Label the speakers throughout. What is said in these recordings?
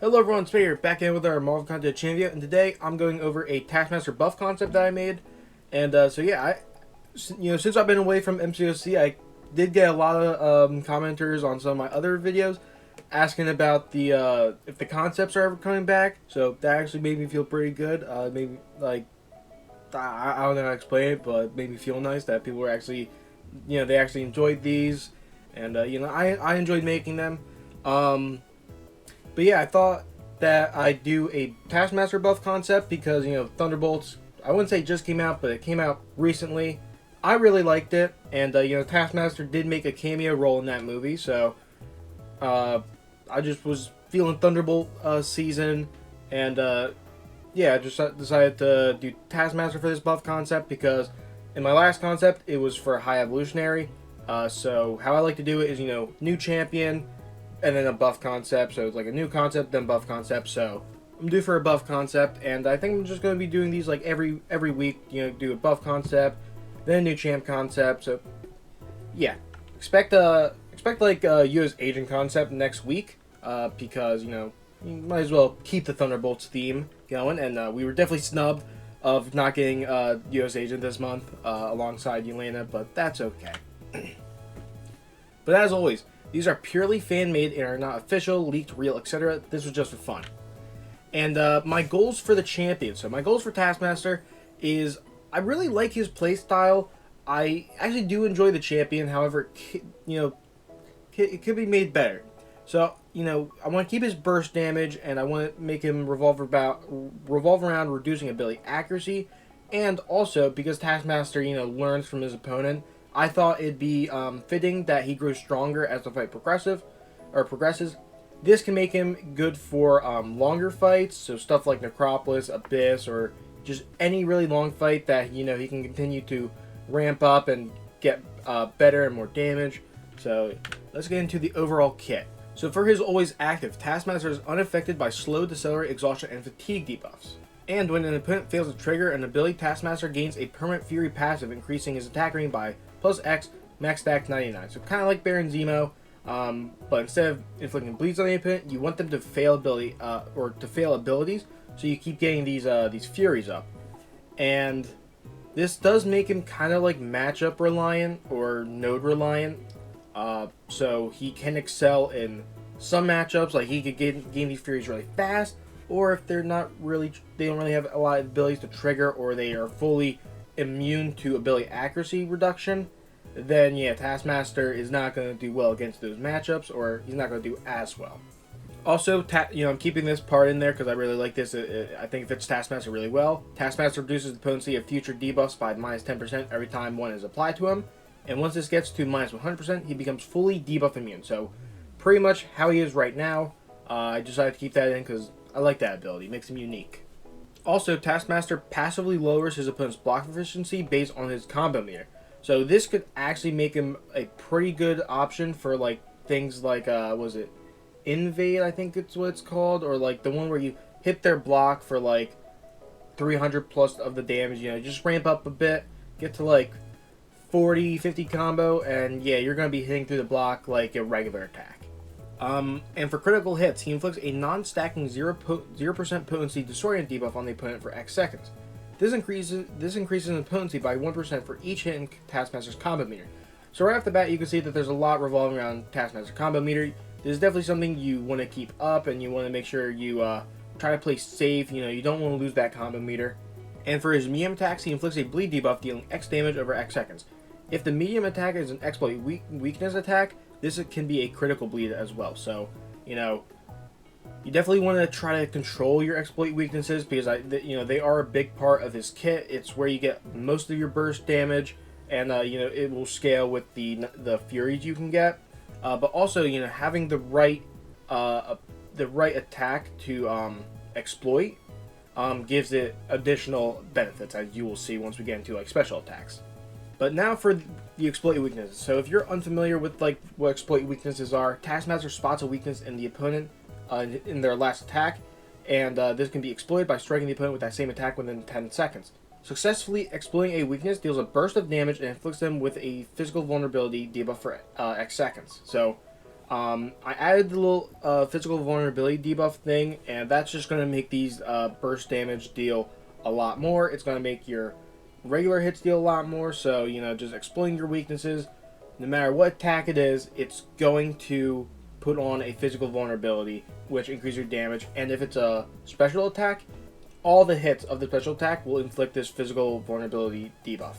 Speaker 1: Hello everyone, it's here, back in with our Marvel content channel, and today I'm going over a Taskmaster buff concept that I made. And so yeah, since I've been away from MCOC, I did get a lot of commenters on some of my other videos asking about the if the concepts are ever coming back. So that actually made me feel pretty good. Maybe like I don't know how to explain it, but it made me feel nice that people were actually, they actually enjoyed these, and I enjoyed making them. Um, but yeah, I thought that I'd do a Taskmaster buff concept because, Thunderbolts, I wouldn't say just came out, but it came out recently. I really liked it, and, Taskmaster did make a cameo role in that movie, so I just was feeling Thunderbolt season, and yeah, I just decided to do Taskmaster for this buff concept because in my last concept, it was for High Evolutionary. So how I like to do it is, new champion, and then a buff concept. So it's like a new concept, then buff concept. So I'm due for a buff concept, and I think I'm just going to be doing these like every week. Do a buff concept, then a new champ concept. So yeah, expect like a US agent concept next week. Because you might as well keep the Thunderbolts theme going, and we were definitely snubbed of not getting US agent this month alongside Yelena, but that's okay. But as always, these are purely fan-made and are not official, leaked, real, etc. This was just for fun. And my goals for the champion. So my goals for Taskmaster is I really like his playstyle. I actually do enjoy the champion. However, it could be made better. So I want to keep his burst damage, and I want to make him revolve around reducing ability accuracy, and also because Taskmaster learns from his opponent. I thought it'd be fitting that he grows stronger as the fight progresses. This can make him good for longer fights, so stuff like Necropolis, Abyss, or just any really long fight that he can continue to ramp up and get better and more damage. So let's get into the overall kit. So for his always active, Taskmaster is unaffected by slow, decelerate, exhaustion, and fatigue debuffs. And when an opponent fails to trigger an ability, Taskmaster gains a permanent Fury passive, increasing his attack rating by plus X, max stack 99. So kind of like Baron Zemo, but instead of inflicting bleeds on the opponent, you want them to fail abilities. So you keep getting these Furies up, and this does make him kind of like matchup reliant or node reliant. So he can excel in some matchups, like he could gain these Furies really fast, or if they don't really have a lot of abilities to trigger, or they are fully immune to ability accuracy reduction, then yeah, Taskmaster is not going to do well against those matchups, or he's not going to do as well. Also, I'm keeping this part in there because I really like this. I think it fits Taskmaster really well. Taskmaster reduces the potency of future debuffs by minus 10% every time one is applied to him. And once this gets to minus 100%, he becomes fully debuff immune. So, pretty much how he is right now. I decided to keep that in because I like that ability. It makes him unique. Also, Taskmaster passively lowers his opponent's block efficiency based on his combo meter. So this could actually make him a pretty good option for like things like was it Invade, I think it's what it's called, or like the one where you hit their block for like 300 plus of the damage. Just ramp up a bit, get to like 40, 50 combo, and yeah, you're going to be hitting through the block like a regular attack. And for critical hits, he inflicts a non-stacking 0% potency disorient debuff on the opponent for X seconds. This increases in potency by 1% for each hit in Taskmaster's combo meter. So right off the bat, you can see that there's a lot revolving around Taskmaster combo meter. This is definitely something you want to keep up, and you want to make sure you try to play safe. You don't want to lose that combo meter. And for his medium attacks, he inflicts a bleed debuff dealing X damage over X seconds. If the medium attack is an exploit weakness attack, this can be a critical bleed as well. So, you definitely want to try to control your exploit weaknesses because they are a big part of his kit. It's where you get most of your burst damage, and it will scale with the Furies you can get. But also, having the right attack to exploit gives it additional benefits, as you will see once we get into like special attacks. But now for the exploit weaknesses. So if you're unfamiliar with like what exploit weaknesses are, Taskmaster spots a weakness in the opponent in their last attack, and this can be exploited by striking the opponent with that same attack within 10 seconds. Successfully exploiting a weakness deals a burst of damage and inflicts them with a physical vulnerability debuff for X seconds. So I added the little physical vulnerability debuff thing, and that's just going to make these burst damage deal a lot more. It's going to make your regular hits deal a lot more, so, just exploiting your weaknesses, no matter what attack it is, it's going to put on a physical vulnerability, which increases your damage, and if it's a special attack, all the hits of the special attack will inflict this physical vulnerability debuff.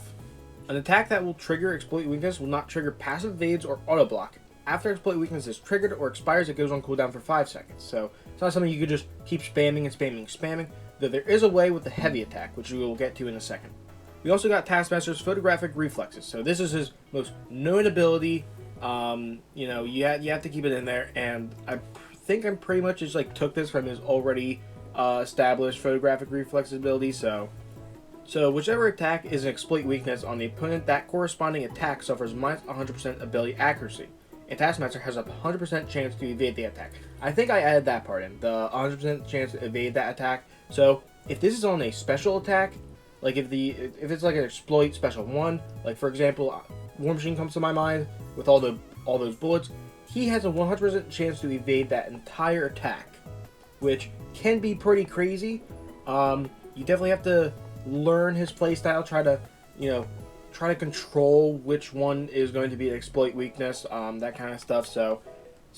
Speaker 1: An attack that will trigger exploit weakness will not trigger passive evades or auto block. After exploit weakness is triggered or expires, it goes on cooldown for 5 seconds. So it's not something you could just keep spamming and spamming and spamming, though there is a way with the heavy attack, which we will get to in a second. We also got Taskmaster's photographic reflexes. So this is his most known ability. You have to keep it in there, and I think I'm pretty much just took this from his already established photographic reflexes ability. So whichever attack is an exploit weakness on the opponent, that corresponding attack suffers minus 100% ability accuracy. And Taskmaster has a 100% chance to evade the attack. I think I added that part in, the 100% chance to evade that attack. So if this is on a special attack, like if it's like an exploit special one, like for example, War Machine comes to my mind with all those bullets, he has a 100% chance to evade that entire attack, which can be pretty crazy. You definitely have to learn his playstyle, try to control which one is going to be an exploit weakness, that kind of stuff. So,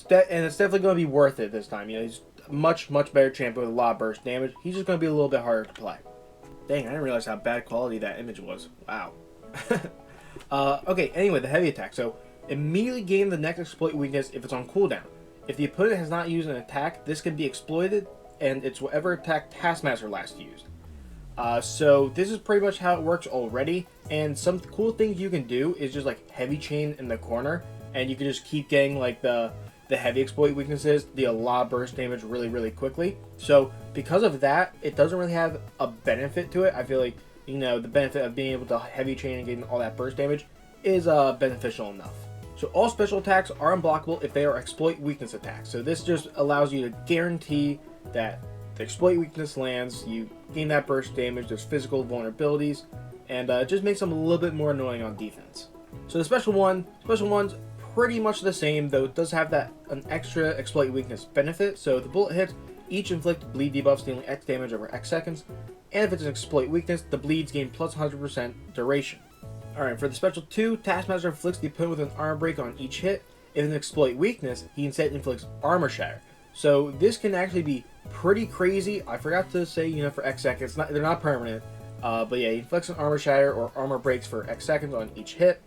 Speaker 1: and it's definitely going to be worth it this time. He's a much better champion with a lot of burst damage. He's just going to be a little bit harder to play. Dang, I didn't realize how bad quality that image was. Wow. Okay, anyway, the heavy attack. So, immediately gain the next exploit weakness if it's on cooldown. If the opponent has not used an attack, this can be exploited, and it's whatever attack Taskmaster last used. So this is pretty much how it works already, and some cool things you can do is just heavy chain in the corner, and you can just keep getting the heavy exploit weaknesses, deal a lot of burst damage really quickly. So because of that, it doesn't really have a benefit to it. I feel like the benefit of being able to heavy chain and getting all that burst damage is beneficial enough. So all special attacks are unblockable if they are exploit weakness attacks. So this just allows you to guarantee that the exploit weakness lands, you gain that burst damage, there's physical vulnerabilities, and it just makes them a little bit more annoying on defense. So the special one's pretty much the same, though it does have an extra exploit weakness benefit. So if the bullet hits, each inflict bleed debuffs dealing X damage over X seconds, and if it's an exploit weakness, the bleeds gain plus 100% duration. Alright, for the special 2, Taskmaster inflicts the opponent with an armor break on each hit. If an exploit weakness, he instead inflicts armor shatter. So this can actually be pretty crazy. I forgot to say, for X seconds, they're not permanent. But yeah, he inflicts an armor shatter or armor breaks for X seconds on each hit.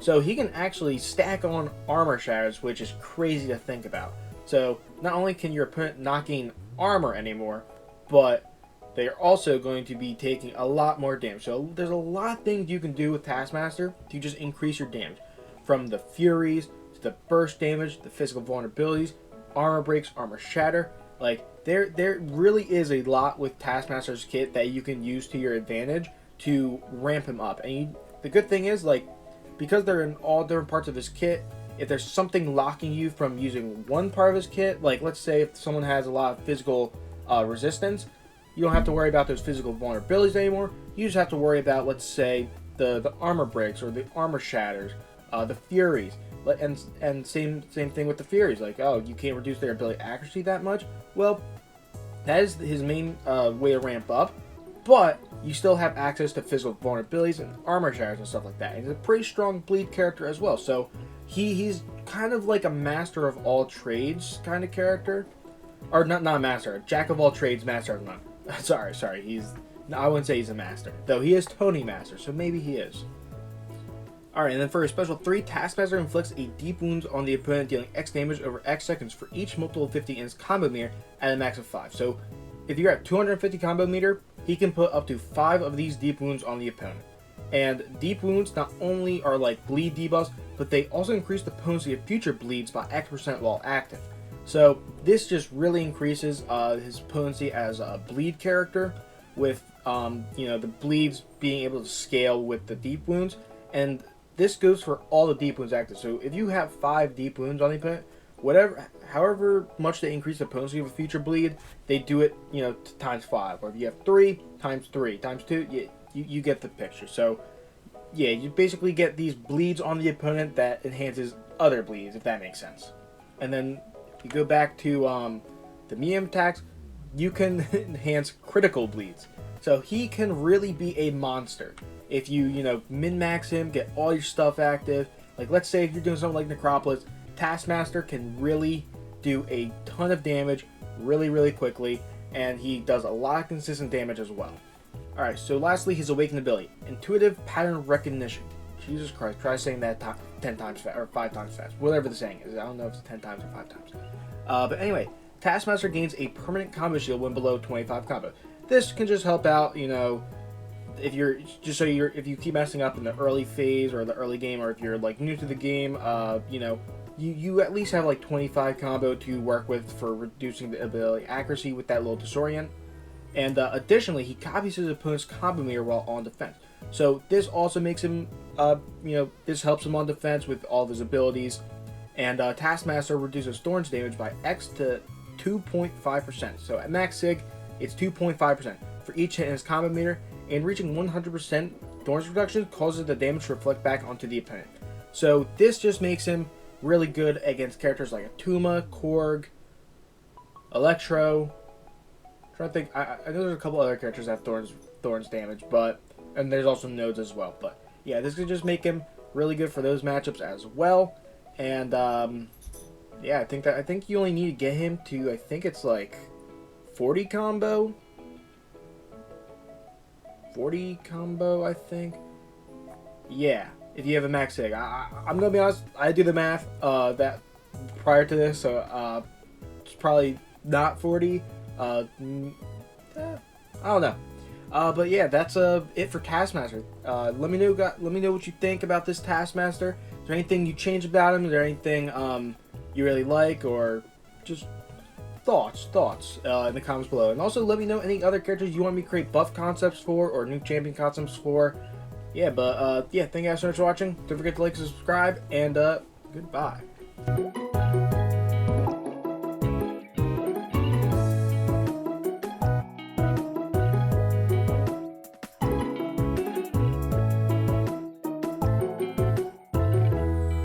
Speaker 1: So he can actually stack on armor shatters, which is crazy to think about. So not only can your opponent not gain armor anymore, but they're also going to be taking a lot more damage. So there's a lot of things you can do with Taskmaster to just increase your damage. From the furies, to the burst damage, the physical vulnerabilities, armor breaks, armor shatter. There really is a lot with Taskmaster's kit that you can use to your advantage to ramp him up. And the good thing is, because they're in all different parts of his kit, if there's something locking you from using one part of his kit, let's say if someone has a lot of physical resistance, you don't have to worry about those physical vulnerabilities anymore. You just have to worry about, let's say, the armor breaks or the armor shatters, the furies. And same thing with the furies. You can't reduce their ability accuracy that much. Well, that is his main way to ramp up. But you still have access to physical vulnerabilities and armor shatters and stuff like that. And he's a pretty strong bleed character as well. So he's kind of like a master of all trades kind of character. Or not a master, a jack of all trades, master of none. Sorry. I wouldn't say he's a master. Though he is Tony Master, so maybe he is. Alright, and then for his special 3, Taskmaster inflicts a deep wounds on the opponent, dealing X damage over X seconds for each multiple 50 in his combo meter at a max of 5. So if you're at 250 combo meter, he can put up to 5 of these deep wounds on the opponent. And deep wounds not only are bleed debuffs, but they also increase the potency of future bleeds by X% while active. So this just really increases his potency as a bleed character, with the bleeds being able to scale with the deep wounds. And this goes for all the deep wounds active. So if you have 5 deep wounds on the opponent, however much they increase the potency of a future bleed, they do it, times 5. Or if you have 3, times 3, times 2, you get the picture. So yeah, you basically get these bleeds on the opponent that enhances other bleeds, if that makes sense. and then you go back to the medium attacks, you can enhance critical bleeds. So he can really be a monster if you min-max him, get all your stuff active. Like, let's say if you're doing something like Necropolis, Taskmaster can really do a ton of damage really, really quickly, and he does a lot of consistent damage as well. Alright, so lastly, his awakened ability, Intuitive Pattern Recognition. Jesus Christ, try saying that 10 times fast, or 5 times fast, whatever the saying is. I don't know if it's 10 times or 5 times. But anyway, Taskmaster gains a permanent combo shield when below 25 combo. This can just help out, if you keep messing up in the early phase or the early game, or if you're like new to the game, you at least have like 25 combo to work with for reducing the ability accuracy with that little disorient. And additionally, he copies his opponent's combo meter while on defense. So this also makes him, this helps him on defense with all of his abilities. And Taskmaster reduces Thorns damage by X to 2.5%. So at max sig, it's 2.5% for each hit in his combo meter, and reaching 100% Thorns reduction causes the damage to reflect back onto the opponent. So this just makes him really good against characters like Atuma, Korg, Electro. I'm trying to think, I know there's a couple other characters that have Thorns damage, and there's also Nodes as well. But yeah, this could just make him really good for those matchups as well. And yeah, I think you only need to get him to, I think it's like 40 combo. 40 combo, I think. Yeah, if you have a max sig. I'm gonna be honest, I do the math that prior to this, so it's probably not 40. I don't know. But yeah, that's it for Taskmaster. Let me know what you think about this Taskmaster. Is there anything you change about him? Is there anything you really like, or just thoughts in the comments below? And also let me know any other characters you want me to create buff concepts for or new champion concepts for. Yeah, but yeah, thank you guys so much for watching. Don't forget to like and subscribe, and goodbye.